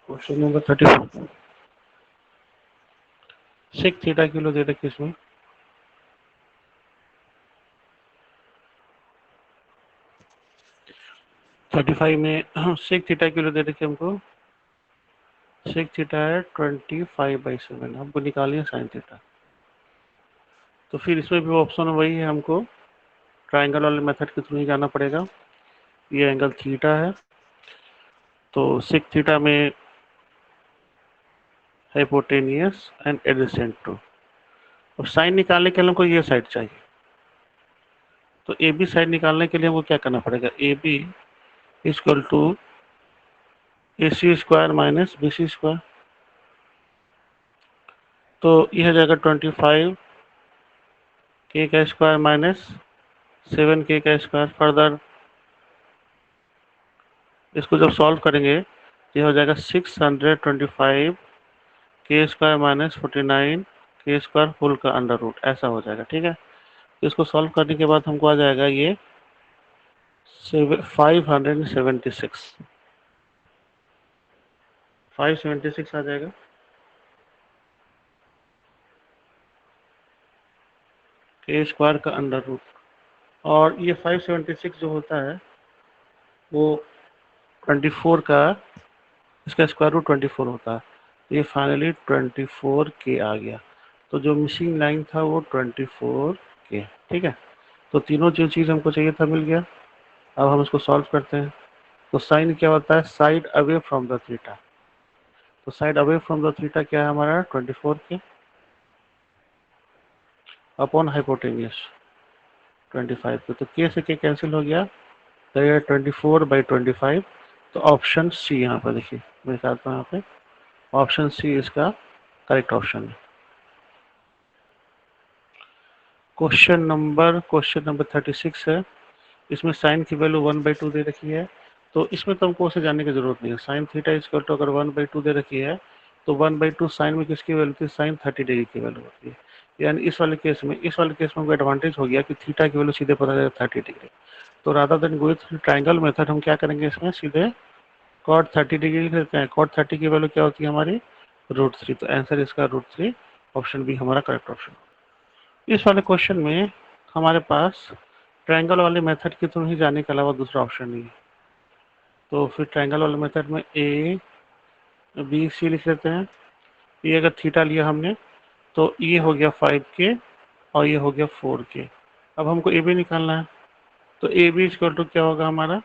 Question number 34 sec theta किलो दे रखी इसमें 35 में सेक थीटा किलो दे रखी हमको सेक थीटा है 25/7 हमको निकालिए साइन थीटा। तो फिर इसमें भी ऑप्शन वही है, हमको ट्राइंगल वाले मेथड के थ्रू ही जाना पड़ेगा। ये एंगल थीटा है तो सेक थीटा में हाइपोटेनियस एंड एडजेसेंट टू। और साइन निकालने के लिए हमको ये साइड चाहिए, तो ए बी साइड निकालने के लिए हमको क्या करना पड़ेगा, A B equal to A C square minus B C square. तो यह हो जाएगा 25 के का स्क्वायर माइनस 7 के का स्क्वायर। फर्दर इसको जब सॉल्व करेंगे ये हो जाएगा 625 के स्क्वायर माइनस 49 के स्क्वायर होल का अंडर रूट, ऐसा हो जाएगा। ठीक है, तो इसको सॉल्व करने के बाद हमको आ जाएगा ये 576 आ जाएगा। के स्क्वायर का अंडर रूट, और ये 576 जो होता है वो 24 का, इसका स्क्वायर रूट 24 होता है। तो ये फाइनली 24 के आ गया। तो जो मिसिंग लाइन था वो 24 के। ठीक है, तो तीनों जो चीज़ हमको चाहिए था मिल गया। अब हम इसको सॉल्व करते हैं। तो साइन क्या होता है, side away from the theta. तो side away from the theta क्या है हमारा 24 के अपॉन हाइपोटेनियस 25 के। तो के से के कैंसिल हो गया, तो ये 24/25। तो ऑप्शन सी यहाँ पर देखिए, मैं बताता हूँ यहाँ पे ऑप्शन सी इसका करेक्ट ऑप्शन है। क्वेश्चन नंबर 36 है। इसमें साइन की वैल्यू 1/2 दे रखी है। तो इसमें तो हमको उसे जानने की जरूरत नहीं है। साइन थीटा इक्वल टू अगर 1/2 दे रखी है तो 1/2 साइन में किसकी वैल्यू थी, साइन 30 डिग्री की वैल्यू होती है। यानी इस वाले केस में हमको एडवांटेज हो गया कि थीटा की वैल्यू सीधे पता चलेगा 30 डिग्री। तो rather than go through triangle method हम क्या करेंगे, इसमें सीधे कॉट 30 डिग्री लिख लेते हैं। कॉट 30 की वैल्यू क्या होती है हमारी √3। तो आंसर इसका √3, ऑप्शन बी हमारा करेक्ट ऑप्शन। इस वाले क्वेश्चन में हमारे पास ट्रायंगल वाले मेथड के थ्रू ही जाने के अलावा दूसरा ऑप्शन नहीं है। तो फिर ट्रायंगल वाले मेथड में ए बी सी लिख लेते हैं। ये अगर थीटा लिया हमने तो ये हो गया 5 के और ये हो गया 4 के। अब हमको ए बी निकालना है। तो ए बी इक्वल टू क्या होगा हमारा,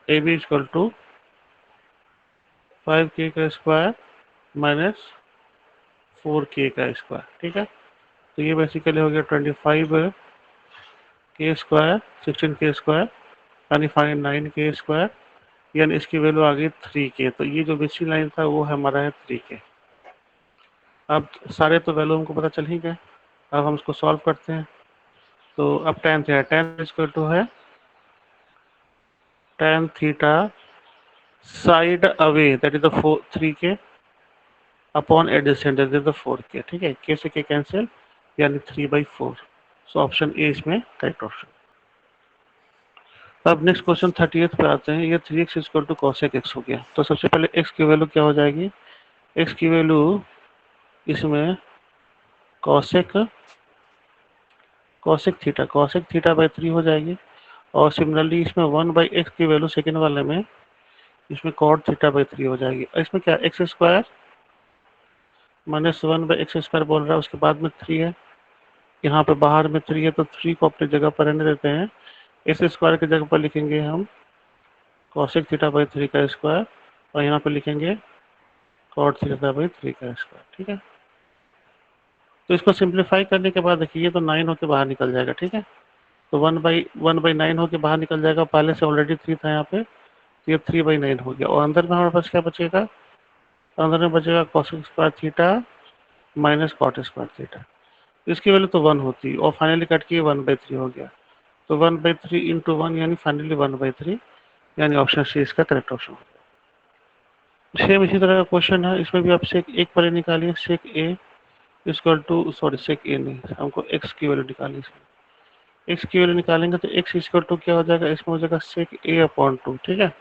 ए बी इक्वल टू 5 के का स्क्वायर माइनस 4 के का स्क्वायर। ठीक है, तो ये बेसिकली हो गया 25 के स्क्वायर 16 के स्क्वायर यानी 9 के स्क्वायर, यानी इसकी वैल्यू आ गई 3 के। तो ये जो बेसिक लाइन था वो हमारा है 3 के। अब सारे तो वैल्यू हमको पता चल ही गए। अब हम इसको सॉल्व करते हैं। तो अब tan इक्वल टू है tan theta side away that is the 3 के upon adjacent that is the 4 के। ठीक है, के से के कैंसिल यानी 3/4। सो ऑप्शन ए इसमें करेक्ट ऑप्शन। अब नेक्स्ट क्वेश्चन 38 पे आते हैं। ये 3x equal to cosec x हो गया। तो सबसे पहले x की वैल्यू क्या हो जाएगी, x की वैल्यू इसमें cosec थीटा/3 हो जाएगी। और सिमिलरली इसमें 1/x की वैल्यू सेकेंड वाले में इसमें cot थीटा/3 हो जाएगी। इसमें क्या एक्स स्क्वायर माइनस 1/x² बोल रहा है, उसके बाद में 3 है। यहाँ पे बाहर में 3 है तो 3 को अपनी जगह पर रहने देते हैं। एक्स स्क्वायर की जगह पर लिखेंगे हम cosec थीटा/3 का स्क्वायर और यहाँ पे लिखेंगे cot थीटा/3 का स्क्वायर। ठीक है, तो इसको सिंप्लीफाई करने के बाद देखिए ये तो 9 होके बाहर निकल जाएगा। ठीक है, तो 1/9 होके बाहर निकल जाएगा। पहले से ऑलरेडी 3 था यहाँ पे, तो ये 3/9 हो गया। और अंदर में हमारे पास क्या बचेगा, अंदर में बचेगा cosec square theta minus cot square theta. इसकी वैल्यू तो 1 होती और फाइनली कट के 1/3 हो गया। तो 1/3 इंटू 1 यानी फाइनली 1/3, यानी ऑप्शन सी इसका करेक्ट ऑप्शन। सेम इसी तरह का क्वेश्चन है, इसमें भी आप सेक एक पहले निकालिए। सेक ए इक्वल टू सेक ए नहीं, हमको एक्स की वैल्यू निकालनी है। एक्स की वैल्यू निकालेंगे तो एक्स इक्वल टू क्या हो जाएगा, इसमें हो जाएगा सेक a/2। ठीक है,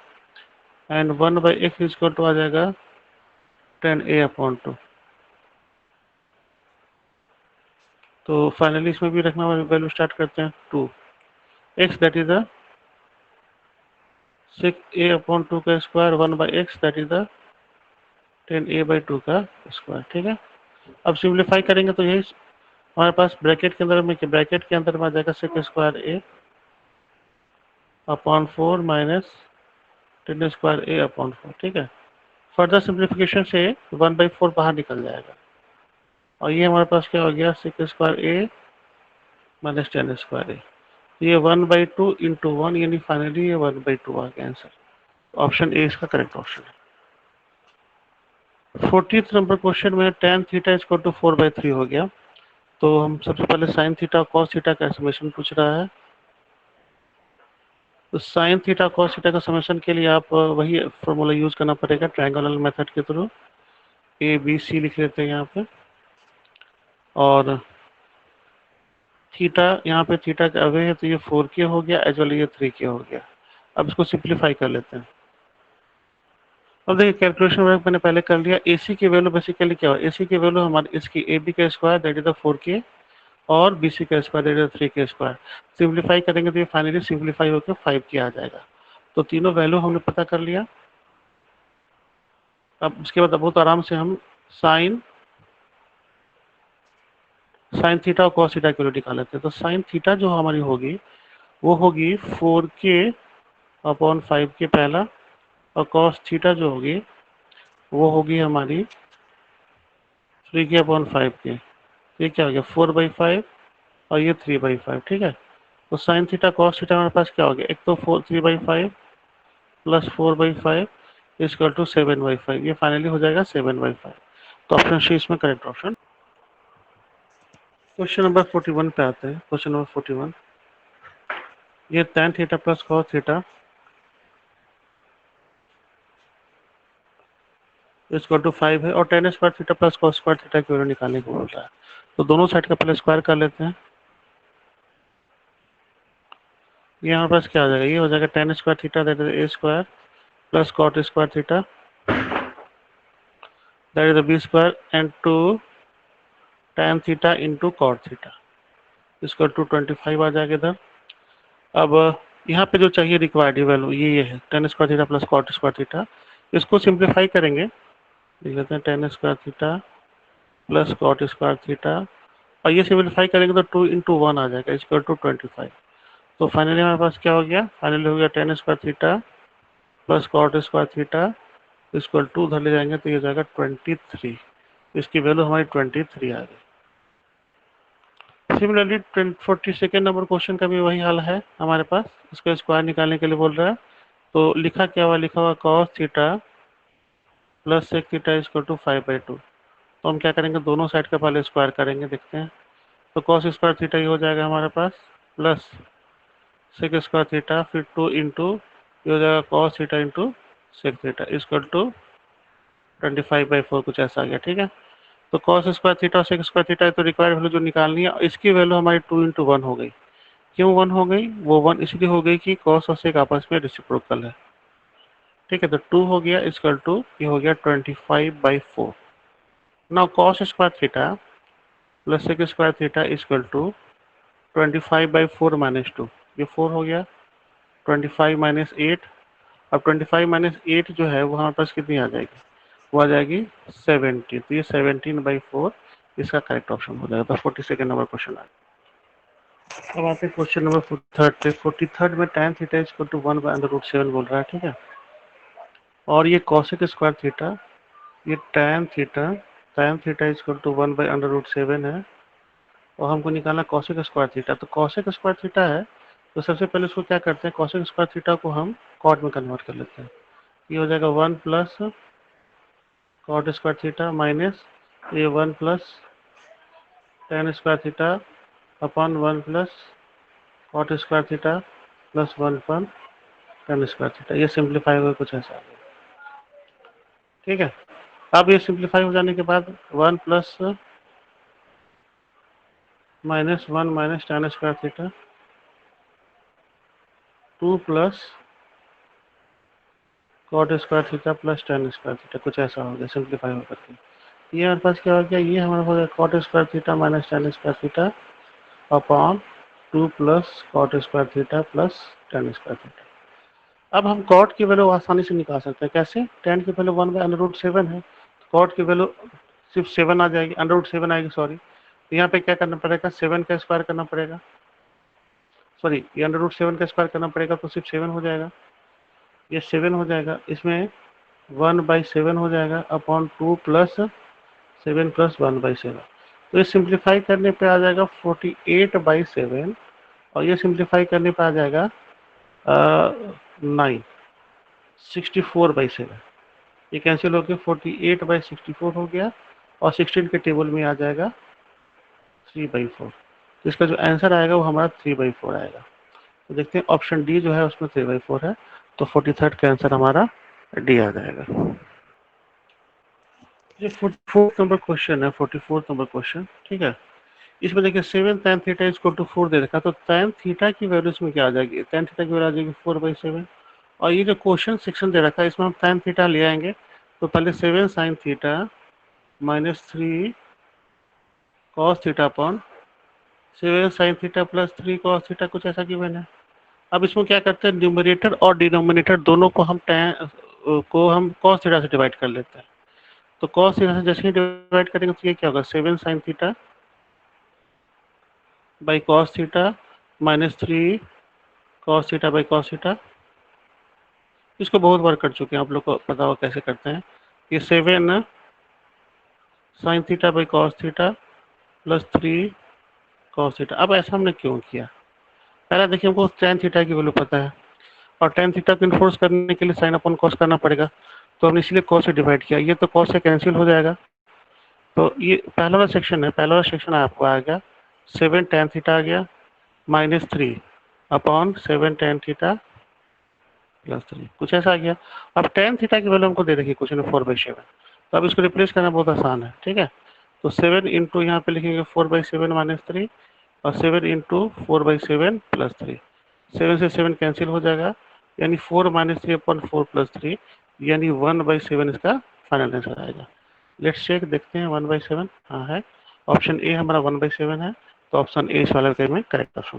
एंड 1/x इक्वल टू आ जाएगा 10a/2। तो फाइनली इसमें भी रखना वैल्यू स्टार्ट करते हैं 2 x that is the 6a/2 का square 1/x that is the 10a/2 का स्क्वायर। ठीक है, अब सिंप्लीफाई करेंगे तो यही हमारे पास ब्रैकेट के अंदर में आ जाएगा 6² a/4 माइनस 10² a/4। ठीक है, फर्दर सिंप्लीफिकेशन से 1/4 बाहर निकल जाएगा और ये हमारे पास क्या हो गया 6² a माइनस 10² a। ये 1/2 इंटू 1 यानी फाइनली ये 1/2 आ गया आंसर। ऑप्शन ए इसका करेक्ट ऑप्शन है। 40th नंबर क्वेश्चन में tan theta is equal to 4/3 हो गया। तो हम सबसे पहले साइन थीटा कॉस थीटा का समेशन पूछ रहा है। तो साइन थीटा कॉस थीटा का समेशन के लिए आप वही फॉर्मूला यूज करना पड़ेगा ट्रायंगुलर मेथड के थ्रू। ए बी सी लिख लेते हैं यहाँ पे, और थीटा यहाँ पे थीटा का अवे है तो ये 4k हो गया एज वेल ये 3k हो गया। अब इसको सिंप्लीफाई कर लेते हैं। अब देखिए कैलकुलेशन वर्क मैंने पहले कर लिया। AC की वैल्यू बेसिकली क्या हो, AC की वैल्यू हमारी इसकी AB का square that is the 4k और BC का square that is the 3k square. Simplify करेंगे तो ये फाइनली सिंप्लीफाई होकर 5k आ जाएगा। तो तीनों वैल्यू हमने पता कर लिया। अब उसके बाद बहुत आराम से हम साइन थीटा और कॉस थीटा की वैल्यू निकाल लेते हैं। तो साइन थीटा जो हमारी होगी वो होगी 4k/5k पहला, और कॉस थीटा जो होगी वो होगी हमारी 3k/5k। ये क्या हो गया 4/5 और ये 3/5। ठीक है, तो साइन थीटा कॉस थीटा हमारे पास क्या हो गया, एक तो 3/5 प्लस 4/5 इक्वल टू 7/5। ये फाइनली हो जाएगा 7/5। तो ऑप्शन सी इसमें करेक्ट ऑप्शन। क्वेश्चन नंबर 41 पे आते हैं। क्वेश्चन नंबर 41, ये tan theta plus cos theta equal to 5 है और tan² theta plus cos² theta की वैल्यू निकालने को बोल रहा है। तो दोनों साइड का पहले स्क्वायर कर लेते हैं। ये हमारे पास क्या हो जाएगा, ये हो जाएगा tan² theta that is a² plus cot² theta that is b² and 2 tan theta into cot theta इसको 225 आ जाएगा इधर। अब यहाँ पे जो चाहिए रिक्वायर्ड वैल्यू ये है tan² theta plus cot² theta. इसको सिंप्लीफाई करेंगे, लिख लेते हैं tan² theta plus cot² theta, और ये सिंप्लीफाई करेंगे तो 2 इंटू 1 आ जाएगा इसको 25। तो फाइनली हमारे पास क्या हो गया, फाइनली हो गया tan² theta plus cot² theta equal to उधर ले जाएंगे तो ये हो जाएगा 23। इसकी वैल्यू हमारी 23 आ गई। सिमिलरली 42nd नंबर क्वेश्चन का भी वही हाल है हमारे पास। इसका स्क्वायर निकालने के लिए बोल रहा है। तो लिखा क्या हुआ, लिखा हुआ cos theta plus sec theta equal to 5/2। तो हम क्या करेंगे, दोनों साइड का पहले स्क्वायर करेंगे, देखते हैं। तो cos² थीटा ये हो जाएगा हमारे पास प्लस sec² थीटा, फिर 2 इंटू ये हो जाएगा cos theta into sec theta equal to 25/4 कुछ ऐसा आ गया। ठीक है, तो cos² थीटा और sec² थीटा तो रिक्वायर्ड वैल्यू जो निकालनी है, इसकी वैल्यू हमारी 2 इंटू 1 हो गई। क्यों 1 हो गई, वो 1 इसलिए हो गई कि cos और sec आपस में रेसिप्रोकल है। ठीक है, तो 2 हो गया इक्वल टू ये हो गया 25/4। Now cos² theta plus sec² theta equal to 25/4 minus 2, ये 4 हो गया। 25 माइनस 8, अब 25 माइनस 8 जो है वो हमारे पास कितनी आ जाएगी, वो आ जाएगी 17। तो ये 17/4 इसका करेक्ट ऑप्शन हो जाएगा। तो 42nd नंबर क्वेश्चन आ गया। अब आते हैं क्वेश्चन नंबर 43 पे। 43 में tan थीटा इक्वल टू 1/√7 बोल रहा है। ठीक है, और ये cosec² थीटा, ये tan थीटा इक्वल टू 1/√7 है, और हमको निकालना cosec² थीटा। तो cosec² थीटा है तो सबसे पहले उसको क्या करते हैं, cosec² थीटा को हम कॉट में कन्वर्ट कर लेते हैं। ये हो जाएगा 1 प्लस cot² थीटा माइनस ये 1 plus tan² theta upon 1 plus cot² theta plus 1 upon tan² theta. ये सिंप्लीफाई हुआ कुछ ऐसा। ठीक है, अब ये सिंप्लीफाई हो जाने के बाद 1 plus minus 1 minus tan² theta 2 plus cot square theta plus tan square theta, कुछ ऐसा हो गया सिंप्लीफाई होकर के। ये हमारे पास क्या हो गया, ये हमारा हो गया cot square theta minus tan square theta upon 2 plus cot square theta plus tan square theta. अब हम कॉट की वैल्यू आसानी से निकाल सकते हैं। कैसे? टेन की वैल्यू 1/√7 है, कॉट की वैल्यू सिर्फ 7 आ जाएगी, √7 आएगी, सॉरी। तो यहाँ पे क्या करना पड़ेगा, 7 का स्क्वायर करना पड़ेगा, सॉरी ये √7 का स्क्वायर करना पड़ेगा तो सिर्फ 7 हो जाएगा, ये 7 हो जाएगा, इसमें 1/7 हो जाएगा अपॉन 2 प्लस 7 प्लस 1/7। तो ये सिंप्लीफाई करने पे आ जाएगा 48/7 और ये सिंप्लीफाई करने पे आ जाएगा 9 64/7। ये कैंसिल होकर 48/64 हो गया और 16 के टेबल में आ जाएगा 3/4। तो इसका जो आंसर आएगा वो हमारा 3/4 आएगा। तो देखते हैं ऑप्शन डी जो है उसमें 3/4 है, तो 43rd का आंसर हमारा डी आ जाएगा। ये 44th नंबर क्वेश्चन है, 44th नंबर क्वेश्चन, ठीक है। इसमें देखिए 7 tan theta is equal to 4 दे रखा है, तो tan थीटा की वैल्यू इसमें क्या आ जाएगी, tan थीटा की वैल्यू आ जाएगी 4/7। और ये जो क्वेश्चन सेक्शन दे रखा है इसमें हम tan थीटा ले आएंगे, तो पहले 7 sin theta minus 3 cos theta upon 7 sin theta plus 3 cos theta, कुछ ऐसा गिवन है। अब इसमें क्या करते हैं, न्यूमरेटर और डिनोमिनेटर दोनों को हम cos थीटा से डिवाइड कर लेते हैं। तो cos थीटा से जैसे ही डिवाइड करेंगे तो ये क्या होगा, 7 sin theta by cos theta minus 3 cos theta by cos theta. इसको बहुत बार कर चुके हैं, आप लोग को पता होगा कैसे करते हैं। ये 7 sin theta by cos theta plus 3 cos theta. अब ऐसा हमने क्यों किया, पहला देखिए हमको tan थीटा की वैल्यू पता है और tan थीटा को इन्फोर्स करने के लिए sin अपॉन cos करना पड़ेगा, तो हमने इसलिए cos से डिवाइड किया। ये तो cos से कैंसिल हो जाएगा, तो ये पहला वाला सेक्शन है, पहला वाला सेक्शन आपको आ गया 7 tan थीटा आ गया minus 3 upon 7 tan theta plus 3, कुछ ऐसा आ गया। अब tan थीटा की वैल्यू हमको दे रखी है क्वेश्चन में 4/7, तो अब इसको रिप्लेस करना बहुत आसान है, ठीक है। तो 7 इंटू यहाँ पे लिखेंगे 4/7 माइनस 3 और 7 इंटू 4/7 प्लस 3, 7 से 7 कैंसिल हो जाएगा, यानी 4 माइनस 3 अपॉन 4 प्लस 3, यानी 1/7 इसका फाइनल आंसर आएगा। लेट्स चेक, देखते हैं 1/7, हाँ है, ऑप्शन ए हमारा 1/7 है, तो ऑप्शन ए इस वाले में करेक्ट ऑप्शन।